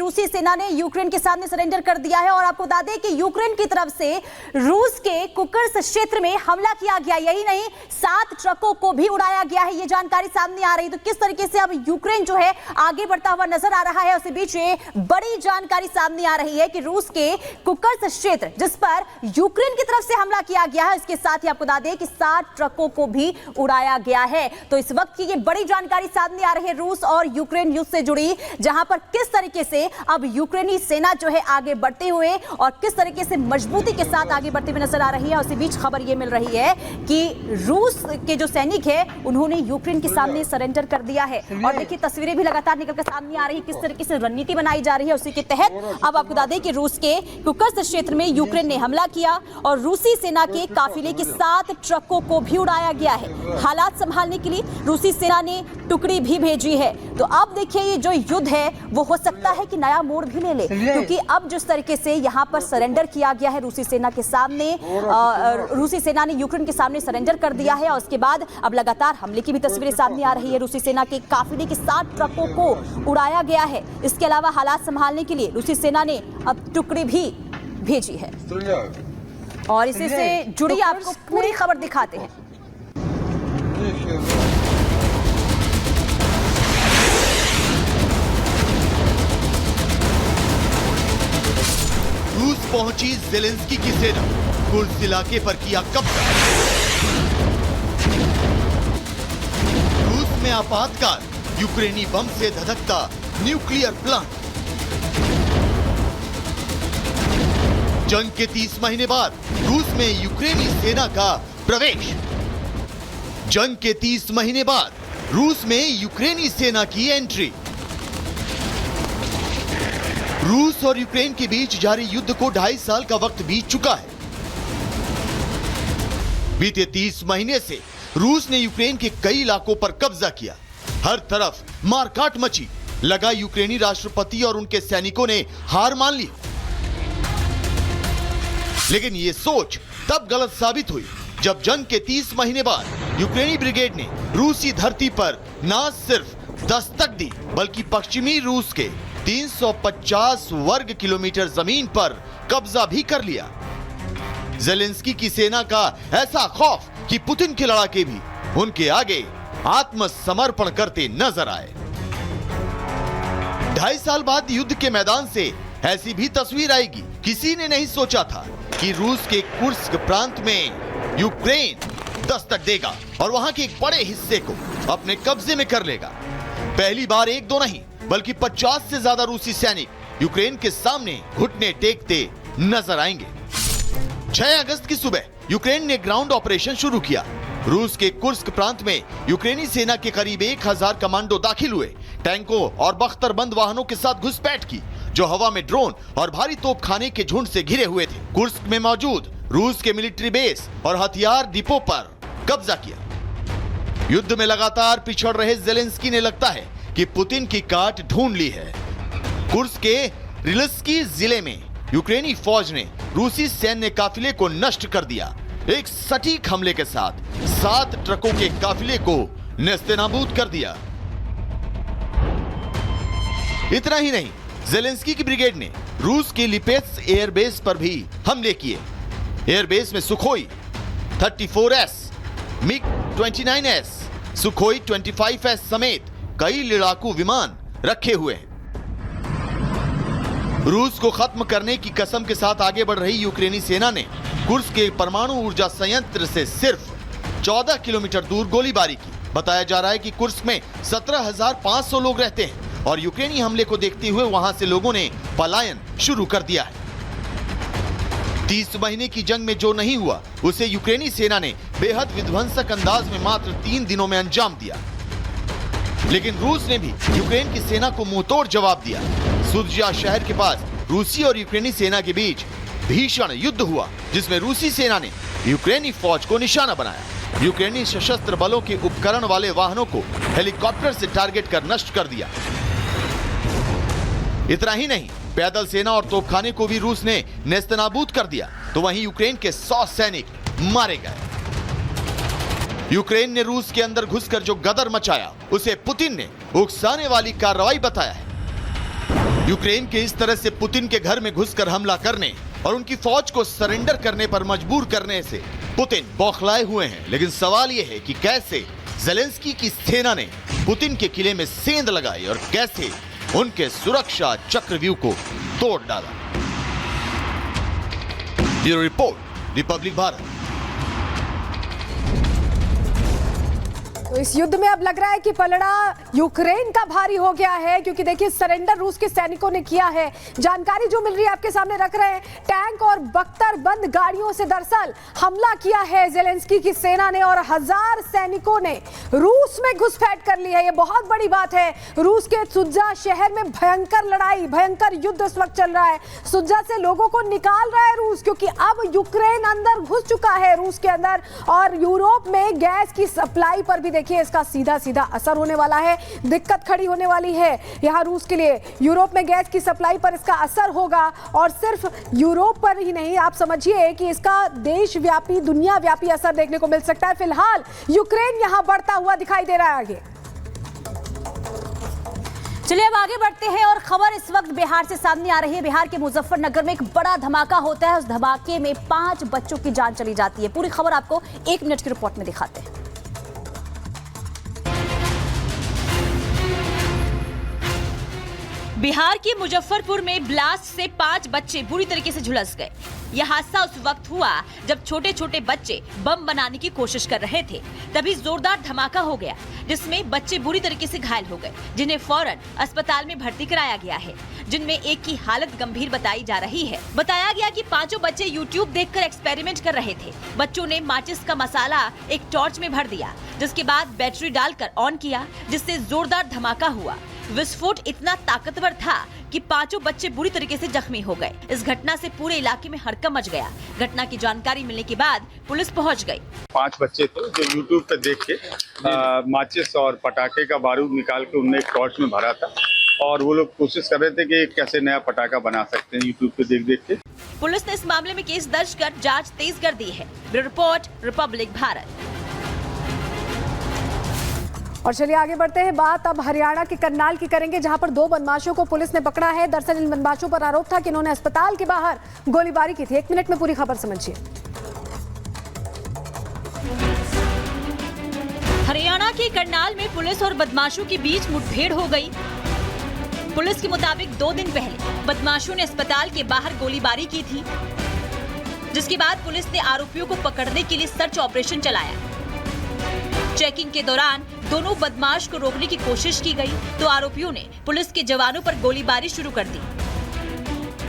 रूसी सेना ने यूक्रेन के सामने सरेंडर कर दिया है और आपको बता दें कि यूक्रेन की तरफ से रूस के कुकर्स क्षेत्र में हमला किया गया। यही नहीं, 7 ट्रकों को भी उड़ाया गया है, ये जानकारी सामने आ रही है। तो किस तरीके से अब यूक्रेन जो है आगे बढ़ता हुआ नजर आ रहा है, उसी बीच ये बड़ी जानकारी सामने आ रही है कि रूस के कुकर्स क्षेत्र जिस पर यूक्रेन की तरफ से हमला किया गया है, इसके साथ ही आपको बता दें कि 7 ट्रकों को भी उड़ाया गया है। तो इस वक्त की ये बड़ी जानकारी सामने आ रही है रूस और यूक्रेन युद्ध से जुड़ी, जहां पर किस तरीके से अब यूक्रेनी सेना जो है आगे बढ़ते हुए और किस तरीके से मजबूती के साथ आगे बढ़ते हुए नजर आ रही है। उसी बीच खबर यह मिल रही है कि रूस के जो सैनिक है उन्होंने यूक्रेन के सामने सरेंडर कर दिया है। और देखिए तस्वीरें भी लगातार निकलकर सामने आ रही है, किस तरीके से रणनीति बनाई जा रही है। उसी के तहत अब आपको बता दें कि रूस के कुकर्स क्षेत्र में यूक्रेन ने हमला किया और रूसी सेना के काफिले के 7 ट्रकों को भी उड़ाया गया है। हालात संभालने के लिए रूसी सेना ने टुकड़ी भी भेजी है। तो अब देखिए ये जो युद्ध है वो हो सकता है कि नया मोड़ भी ले ले, क्योंकि अब जिस तरीके से यहाँ पर सरेंडर किया गया है रूसी सेना के सामने, रूसी सेना ने यूक्रेन के सामने सरेंडर कर दिया है और उसके बाद अब लगातार हमले की भी तस्वीरें सामने आ रही है। रूसी सेना के काफिले के 7 ट्रकों को उड़ाया गया है। इसके अलावा हालात संभालने के लिए रूसी सेना ने अब टुकड़ी भी भेजी है और इसी से जुड़ी आपको पूरी खबर दिखाते हैं। रूस पहुंची ज़ेलेंस्की की सेना, कुर्स्क इलाके पर किया कब्जा। रूस में आपातकाल, यूक्रेनी बम से धधकता न्यूक्लियर प्लांट। जंग के 30 महीने बाद रूस में यूक्रेनी सेना का प्रवेश। जंग के 30 महीने बाद रूस में यूक्रेनी सेना की एंट्री। रूस और यूक्रेन के बीच जारी युद्ध को 2.5 साल का वक्त बीत चुका है। बीते 30 महीने से रूस ने यूक्रेन के कई इलाकों पर कब्जा किया। हर तरफ मारकाट मची। लगा यूक्रेनी राष्ट्रपति और उनके सैनिकों ने हार मान ली। लेकिन ये सोच तब गलत साबित हुई जब जंग के 30 महीने बाद यूक्रेनी ब्रिगेड ने रूसी धरती पर न सिर्फ दस्तक दी बल्कि पश्चिमी रूस के 350 वर्ग किलोमीटर जमीन पर कब्जा भी कर लिया। ज़ेलेंस्की की सेना का ऐसा खौफ कि पुतिन के लड़ाके भी उनके आगे आत्मसमर्पण करते नजर आए। 2.5 साल बाद युद्ध के मैदान से ऐसी भी तस्वीर आएगी। किसी ने नहीं सोचा था कि रूस के कुर्स्क प्रांत में यूक्रेन दस्तक देगा और वहां के एक बड़े हिस्से को अपने कब्जे में कर लेगा। पहली बार 1-2 नहीं बल्कि 50 से ज्यादा रूसी सैनिक यूक्रेन के सामने घुटने टेकते नजर आएंगे। 6 अगस्त की सुबह यूक्रेन ने ग्राउंड ऑपरेशन शुरू किया। रूस के कुर्स्क प्रांत में यूक्रेनी सेना के करीब 1000 कमांडो दाखिल हुए। टैंकों और बख्तरबंद वाहनों के साथ घुसपैठ की, जो हवा में ड्रोन और भारी तोपखाने के झुंड से घिरे हुए थे। कुर्स्क में मौजूद रूस के मिलिट्री बेस और हथियार डिपो पर कब्जा किया। युद्ध में लगातार पिछड़ रहे ज़ेलेंस्की ने लगता है कि पुतिन की काट ढूंढ ली है। कुर्स्क के रिल्स्की जिले में यूक्रेनी फौज ने रूसी सैन्य काफिले को नष्ट कर दिया। एक सटीक हमले के साथ 7 ट्रकों के काफिले को नेस्तनाबूद कर दिया। इतना ही नहीं, ज़ेलेंस्की की ब्रिगेड ने रूस के लिपेत्स एयरबेस पर भी हमले किए। एयरबेस में Sukhoi 34S, MiG 29S, Sukhoi 25S समेत कई लड़ाकू विमान रखे हुए हैं। रूस को खत्म करने की कसम के साथ आगे बढ़ रही यूक्रेनी सेना ने कुर्स्क के परमाणु ऊर्जा संयंत्र से सिर्फ 14 किलोमीटर दूर गोलीबारी की। बताया जा रहा है कि कुर्स्क में 17,500 लोग रहते हैं और यूक्रेनी हमले को देखते हुए वहां से लोगों ने पलायन शुरू कर दिया है। 30 महीने की जंग में जो नहीं हुआ उसे यूक्रेनी सेना ने बेहद विध्वंसक अंदाज में मात्र 3 दिनों में अंजाम दिया। लेकिन रूस ने भी यूक्रेन की सेना को मुंहतोड़ जवाब दिया। सुदजा शहर के पास रूसी और यूक्रेनी सेना के बीच भीषण युद्ध हुआ, जिसमें रूसी सेना ने यूक्रेनी फौज को निशाना बनाया। यूक्रेनी सशस्त्र बलों के उपकरण वाले वाहनों को हेलीकॉप्टर से टारगेट कर नष्ट कर दिया। इतना ही नहीं, पैदल सेना और तोपखाने को भी रूस ने नेस्तनाबूद कर दिया। तो वहीं यूक्रेन के 100 सैनिक मारे गए। यूक्रेन ने रूस के अंदर घुसकर जो गदर मचाया उसे पुतिन ने उकसाने वाली कार्रवाई बताया है। यूक्रेन के इस तरह से पुतिन के घर में घुसकर हमला करने और उनकी फौज को सरेंडर करने पर मजबूर करने से पुतिन बौखलाए हुए हैं। लेकिन सवाल यह है कि कैसे ज़ेलेंस्की की सेना ने पुतिन के किले में सेंध लगाई और कैसे उनके सुरक्षा चक्रव्यूह को तोड़ डाला। Bureau report, Republic Bharat. तो इस युद्ध में अब लग रहा है कि पलड़ा यूक्रेन का भारी हो गया है, क्योंकि देखिए सरेंडर रूस के सैनिकों ने किया है। जानकारी जो मिल रही है आपके सामने रख रहे हैं, टैंक और बख्तर बंद गाड़ियों से दरअसल हमला किया है ज़ेलेंस्की की सेना ने और 1000 सैनिकों ने रूस में घुसपैठ कर ली है। ये बहुत बड़ी बात है। रूस के सुज्जा शहर में भयंकर लड़ाई, भयंकर युद्ध इस वक्त चल रहा है। सुज्जा से लोगों को निकाल रहा है रूस, क्योंकि अब यूक्रेन अंदर घुस चुका है रूस के अंदर। और यूरोप में गैस की सप्लाई पर भी देखिए इसका सीधा सीधा असर होने वाला है, दिक्कत खड़ी होने वाली है यहां रूस के लिए। यूरोप में गैस की सप्लाई पर इसका असर होगा और सिर्फ यूरोप पर ही नहीं, आप समझिए कि इसका देशव्यापी, दुनियाव्यापी असर देखने को मिल सकता है। फिलहाल यूक्रेन यहां बढ़ता हुआ दिखाई दे रहा है आगे। चलिए अब आगे बढ़ते हैं और खबर इस वक्त बिहार से सामने आ रही है। बिहार के मुजफ्फरनगर में एक बड़ा धमाका होता है। उस धमाके में 5 बच्चों की जान चली जाती है। पूरी खबर आपको 1 मिनट की रिपोर्ट में दिखाते हैं। बिहार के मुजफ्फरपुर में ब्लास्ट से 5 बच्चे बुरी तरीके से झुलस गए। यह हादसा उस वक्त हुआ जब छोटे छोटे बच्चे बम बनाने की कोशिश कर रहे थे। तभी जोरदार धमाका हो गया जिसमें बच्चे बुरी तरीके से घायल हो गए, जिन्हें फौरन अस्पताल में भर्ती कराया गया है, जिनमें एक की हालत गंभीर बताई जा रही है। बताया गया कि 5 बच्चे YouTube देखकर एक्सपेरिमेंट कर रहे थे। बच्चों ने माचिस का मसाला एक टॉर्च में भर दिया, जिसके बाद बैटरी डालकर ऑन किया, जिससे जोरदार धमाका हुआ। विस्फोट इतना ताकतवर था कि 5 बच्चे बुरी तरीके से जख्मी हो गए। इस घटना से पूरे इलाके में हड़कंप मच गया। घटना की जानकारी मिलने के बाद पुलिस पहुंच गई। 5 बच्चे थे जो यूट्यूब पे देख के माचिस और पटाखे का बारूद निकाल के उनने एक टॉर्च में भरा था और वो लोग कोशिश कर रहे थे कि कैसे नया पटाखा बना सकते हैं यूट्यूब पे देख के। पुलिस ने इस मामले में केस दर्ज कर जाँच तेज कर दी है। Bureau report, Republic Bharat. और चलिए आगे बढ़ते हैं। बात अब हरियाणा के करनाल की करेंगे, जहां पर 2 बदमाशों को पुलिस ने पकड़ा है। दरअसल इन बदमाशों पर आरोप था कि इन्होंने अस्पताल के बाहर गोलीबारी की थी। 1 मिनट में पूरी खबर समझिए। हरियाणा के करनाल में पुलिस और बदमाशों के बीच मुठभेड़ हो गई। पुलिस के मुताबिक 2 दिन पहले बदमाशों ने अस्पताल के बाहर गोलीबारी की थी, जिसके बाद पुलिस ने आरोपियों को पकड़ने के लिए सर्च ऑपरेशन चलाया। चेकिंग के दौरान दोनों बदमाश को रोकने की कोशिश की गई तो आरोपियों ने पुलिस के जवानों पर गोलीबारी शुरू कर दी।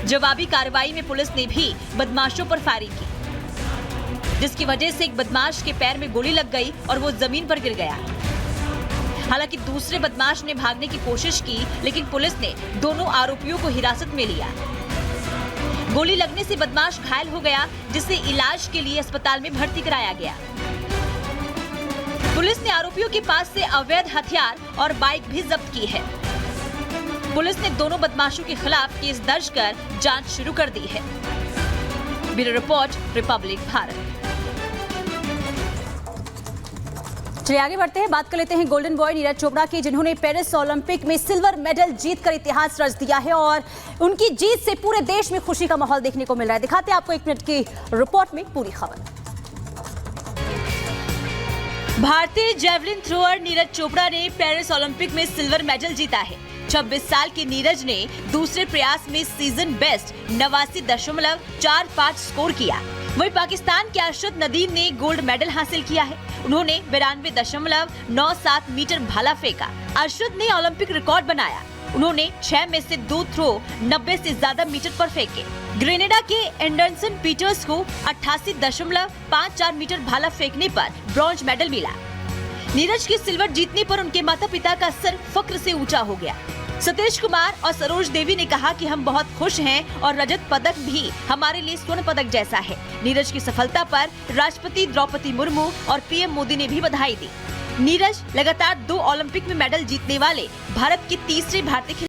जवाबी कार्रवाई में पुलिस ने भी बदमाशों पर फायरिंग की, जिसकी वजह से एक बदमाश के पैर में गोली लग गई और वो जमीन पर गिर गया। हालांकि दूसरे बदमाश ने भागने की कोशिश की, लेकिन पुलिस ने दोनों आरोपियों को हिरासत में लिया। गोली लगने से बदमाश घायल हो गया, जिसे इलाज के लिए अस्पताल में भर्ती कराया गया। पुलिस ने आरोपियों के पास से अवैध हथियार और बाइक भी जब्त की है। पुलिस ने दोनों बदमाशों के खिलाफ केस दर्ज कर जांच शुरू कर दी है। Bureau report, Republic Bharat. चलिए आगे बढ़ते हैं। बात कर लेते हैं गोल्डन बॉय नीरज चोपड़ा की, जिन्होंने पेरिस ओलंपिक में सिल्वर मेडल जीतकर इतिहास रच दिया है और उनकी जीत से पूरे देश में खुशी का माहौल देखने को मिल रहा है। दिखाते हैं आपको 1 मिनट की रिपोर्ट में पूरी खबर। भारतीय जेवलिन थ्रोअर नीरज चोपड़ा ने पेरिस ओलंपिक में सिल्वर मेडल जीता है। 26 साल के नीरज ने दूसरे प्रयास में सीजन बेस्ट 89.45 स्कोर किया। वहीं पाकिस्तान के अरशद नदीम ने गोल्ड मेडल हासिल किया है। उन्होंने 92.97 मीटर भाला फेंका। अरशद ने ओलंपिक रिकॉर्ड बनाया। उन्होंने 6 में से 2 थ्रो 90 से ज्यादा मीटर पर फेंके। ग्रेनेडा के एंडरसन पीटर्स को 88.54 मीटर भाला फेंकने पर ब्रॉन्ज मेडल मिला। नीरज के सिल्वर जीतने पर उनके माता पिता का सर फख्र से ऊंचा हो गया। सतीश कुमार और सरोज देवी ने कहा कि हम बहुत खुश हैं और रजत पदक भी हमारे लिए स्वर्ण पदक जैसा है। नीरज की सफलता पर राष्ट्रपति द्रौपदी मुर्मू और पीएम मोदी ने भी बधाई दी। नीरज लगातार 2 ओलंपिक में मेडल जीतने वाले भारत के तीसरे भारतीय